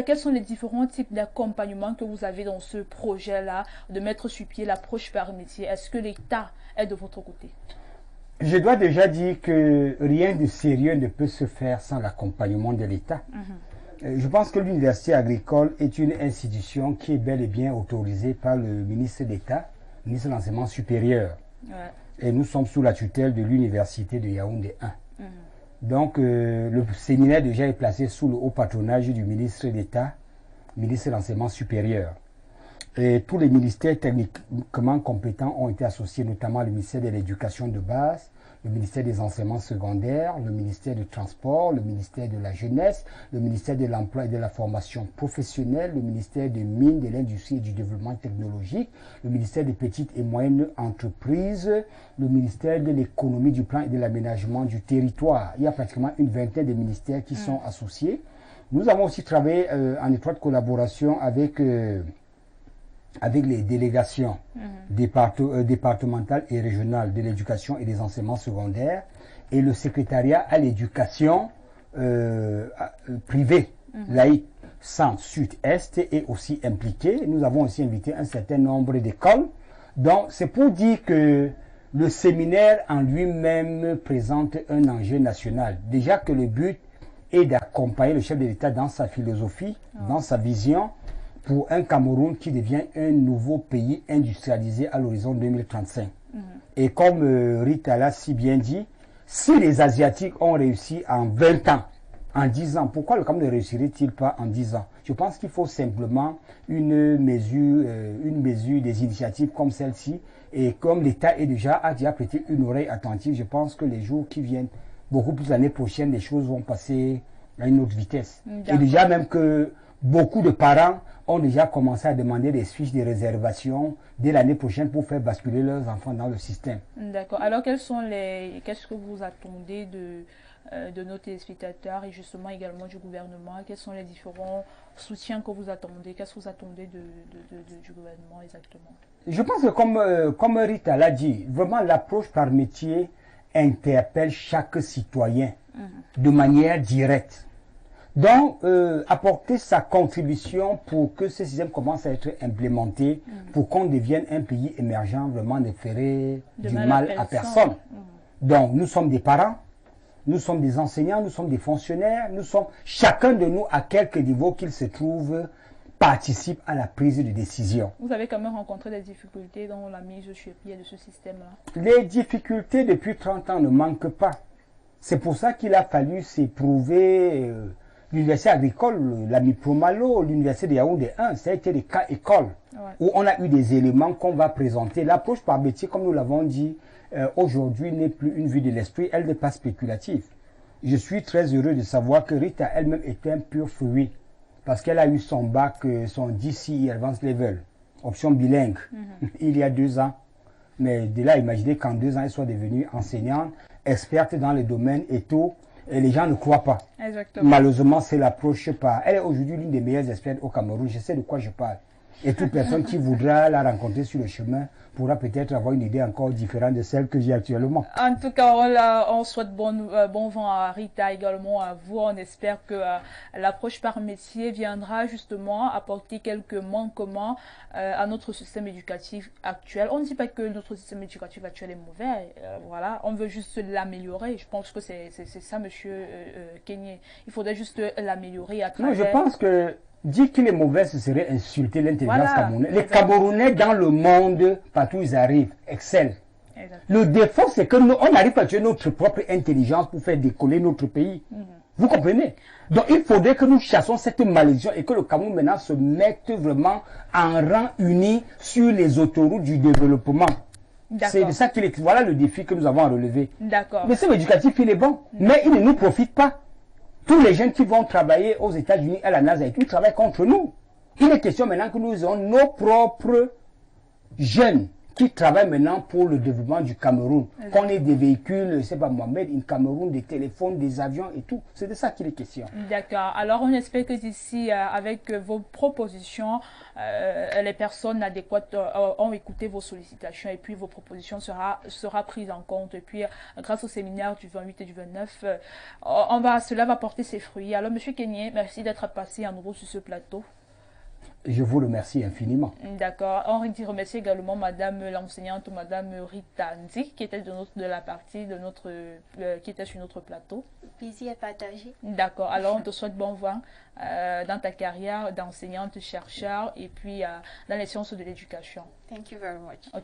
Quels sont les différents types d'accompagnement que vous avez dans ce projet-là, de mettre sur pied l'approche par métier? Est-ce que l'État est de votre côté? Je dois déjà dire que rien de sérieux ne peut se faire sans l'accompagnement de l'État. Je pense que l'université agricole est une institution qui est bel et bien autorisée par le ministre d'État, ministre de l'Enseignement supérieur. Et nous sommes sous la tutelle de l'université de Yaoundé 1. Donc le séminaire déjà est placé sous le haut patronage du ministre d'État, ministre de l'Enseignement supérieur. Et tous les ministères techniquement compétents ont été associés, notamment le ministère de l'Éducation de base, le ministère des Enseignements secondaires, le ministère du Transport, le ministère de la Jeunesse, le ministère de l'Emploi et de la Formation professionnelle, le ministère des Mines, de l'Industrie et du Développement technologique, le ministère des Petites et Moyennes Entreprises, le ministère de l'Économie, du Plan et de l'Aménagement du Territoire. Il y a pratiquement une vingtaine de ministères qui sont associés. Nous avons aussi travaillé en étroite collaboration avec les délégations départementales et régionales de l'éducation et des enseignements secondaires et le secrétariat à l'éducation privée, laïque, centre, sud, est est aussi impliqué. Nous avons aussi invité un certain nombre d'écoles. Donc c'est pour dire que le séminaire en lui-même présente un enjeu national. Déjà que le but est d'accompagner le chef de l'État dans sa philosophie, dans sa vision, pour un Cameroun qui devient un nouveau pays industrialisé à l'horizon 2035. Et comme Rita l'a si bien dit, si les Asiatiques ont réussi en 20 ans, en 10 ans, pourquoi le Cameroun ne réussirait-il pas en 10 ans? Je pense qu'il faut simplement une mesure des initiatives comme celle-ci. Et comme l'État a déjà prêté une oreille attentive, je pense que les jours qui viennent, beaucoup plus l'année prochaine, les choses vont passer à une autre vitesse. Et déjà même que beaucoup de parents ont déjà commencé à demander des fiches de réservation dès l'année prochaine pour faire basculer leurs enfants dans le système. D'accord. Alors, qu'est-ce que vous attendez de nos téléspectateurs et justement également du gouvernement? Quels sont les différents soutiens que vous attendez? Qu'est-ce que vous attendez du gouvernement exactement? Je pense que comme Rita l'a dit, vraiment l'approche par métier interpelle chaque citoyen de manière directe. Donc, apporter sa contribution pour que ce système commence à être implémenté, pour qu'on devienne un pays émergent, vraiment ne ferait du mal à personne. Donc, nous sommes des parents, nous sommes des enseignants, nous sommes des fonctionnaires, chacun de nous, à quelque niveau qu'il se trouve, participe à la prise de décision. Vous avez quand même rencontré des difficultés dans la mise sur pied de ce système-là? Les difficultés depuis 30 ans ne manquent pas. C'est pour ça qu'il a fallu s'éprouver. L'université agricole, l'ami Promalo, l'université de Yaoundé 1, ça a été des cas écoles où on a eu des éléments qu'on va présenter. L'approche par métier, comme nous l'avons dit, aujourd'hui n'est plus une vue de l'esprit, elle n'est pas spéculative. Je suis très heureux de savoir que Rita elle-même est un pur fruit parce qu'elle a eu son bac, son DCE Advanced Level, option bilingue, il y a 2 ans. Mais de là, imaginez qu'en 2 ans, elle soit devenue enseignante, experte dans le domaine et tout. Et les gens ne croient pas. Exactement. Malheureusement, c'est l'approche par. Elle est aujourd'hui l'une des meilleures expertes au Cameroun. Je sais de quoi je parle. Et toute personne qui voudra la rencontrer sur le chemin pourra peut-être avoir une idée encore différente de celle que j'ai actuellement. En tout cas, on souhaite bon vent à Rita, également à vous. On espère que l'approche par métier viendra justement apporter quelques manquements à notre système éducatif actuel. On ne dit pas que notre système éducatif actuel est mauvais. Voilà, on veut juste l'améliorer. Je pense que c'est ça, monsieur Kenyé. Il faudrait juste l'améliorer à travers... Non, je pense que dire qu'il est mauvais, ce serait insulter l'intelligence camerounaise. Les Camerounais dans le monde, partout où ils arrivent, excellent. Le défaut, c'est que nous, on n'arrive pas à tuer notre propre intelligence pour faire décoller notre pays. Vous comprenez? Donc il faudrait que nous chassons cette malédiction et que le Cameroun maintenant se mette vraiment en rang uni sur les autoroutes du développement. C'est de ça qu'il est. Voilà le défi que nous avons à relever. D'accord. Le système éducatif, il est bon, mais il ne nous profite pas. Tous les jeunes qui vont travailler aux États-Unis à la NASA, ils travaillent contre nous. Il est question maintenant que nous ayons nos propres jeunes qui travaillent maintenant pour le développement du Cameroun. Qu'on ait des véhicules, c'est pas Mohamed, une Cameroun, des téléphones, des avions et tout. C'est de ça qu'il est question. D'accord. Alors, on espère que d'ici, avec vos propositions, les personnes adéquates ont écouté vos sollicitations et puis vos propositions sera prise en compte. Et puis, grâce au séminaire du 28 et du 29, cela va porter ses fruits. Alors, Monsieur Kenyé, merci d'être passé à nouveau sur ce plateau. Je vous remercie infiniment. D'accord. On remercie également Madame l'enseignante, Madame Rita Nzi, qui était qui était sur notre plateau. Plaisir partagé. D'accord. Alors, on te souhaite bon vent dans ta carrière d'enseignante, chercheur et puis dans les sciences de l'éducation. Thank you very much.